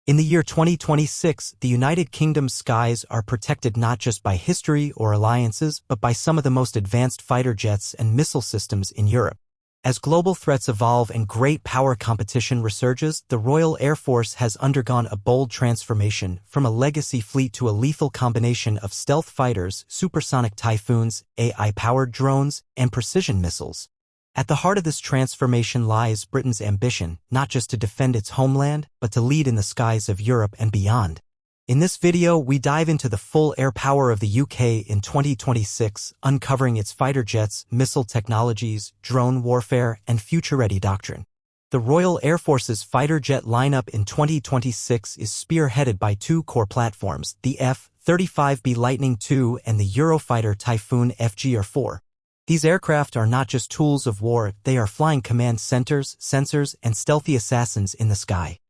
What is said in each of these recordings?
In the year 2026, the United Kingdom's skies are protected not just by history or alliances, but by some of the most advanced fighter jets and missile systems in Europe. As global threats evolve and great power competition resurges, the Royal Air Force has undergone a bold transformation from a legacy fleet to a lethal combination of stealth fighters, supersonic Typhoons, AI-powered drones, and precision missiles. At the heart of this transformation lies Britain's ambition, not just to defend its homeland, but to lead in the skies of Europe and beyond. In this video, we dive into the full air power of the UK in 2026, uncovering its fighter jets, missile technologies, drone warfare, and future-ready doctrine. The Royal Air Force's fighter jet lineup in 2026 is spearheaded by two core platforms, the F-35B Lightning II and the Eurofighter Typhoon FGR-4. These aircraft are not just tools of war, they are flying command centers, sensors, and stealthy assassins in the sky.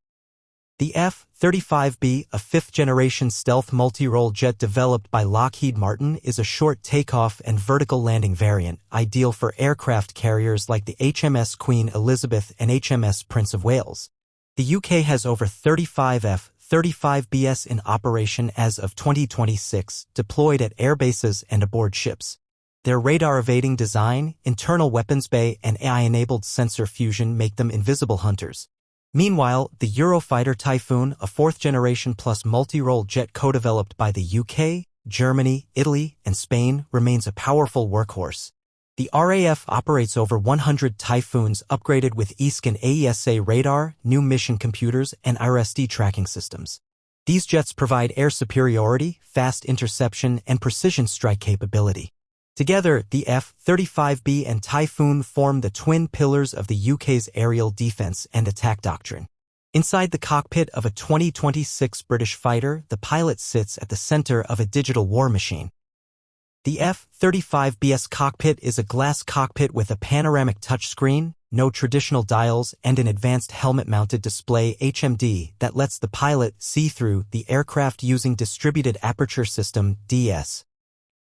The F-35B, a fifth-generation stealth multi-role jet developed by Lockheed Martin, is a short takeoff and vertical landing variant, ideal for aircraft carriers like the HMS Queen Elizabeth and HMS Prince of Wales. The UK has over 35 F-35Bs in operation as of 2026, deployed at airbases and aboard ships. Their radar-evading design, internal weapons bay, and AI-enabled sensor fusion make them invisible hunters. Meanwhile, the Eurofighter Typhoon, a fourth-generation plus multi-role jet co-developed by the UK, Germany, Italy, and Spain, remains a powerful workhorse. The RAF operates over 100 Typhoons upgraded with ESC and AESA radar, new mission computers, and IRSD tracking systems. These jets provide air superiority, fast interception, and precision strike capability. Together, the F-35B and Typhoon form the twin pillars of the UK's aerial defense and attack doctrine. Inside the cockpit of a 2026 British fighter, the pilot sits at the center of a digital war machine. The F-35B's cockpit is a glass cockpit with a panoramic touchscreen, no traditional dials, and an advanced helmet-mounted display (HMD) that lets the pilot see through the aircraft using Distributed Aperture System (DS).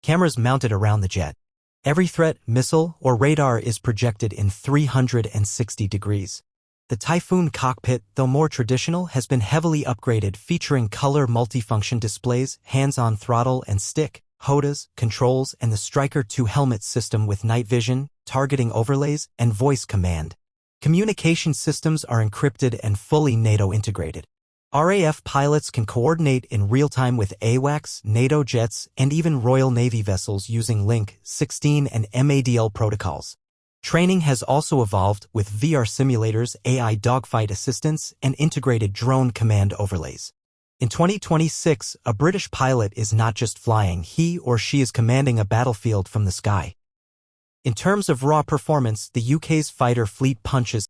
Cameras mounted around the jet. Every threat, missile, or radar is projected in 360 degrees. The Typhoon cockpit, though more traditional, has been heavily upgraded, featuring color multifunction displays, hands-on throttle and stick, HOTAS, controls, and the Striker 2 helmet system with night vision, targeting overlays, and voice command. Communication systems are encrypted and fully NATO integrated. RAF pilots can coordinate in real-time with AWACS, NATO jets, and even Royal Navy vessels using Link 16 and MADL protocols. Training has also evolved with VR simulators, AI dogfight assistance, and integrated drone command overlays. In 2026, a British pilot is not just flying, he or she is commanding a battlefield from the sky. In terms of raw performance, the UK's fighter fleet punches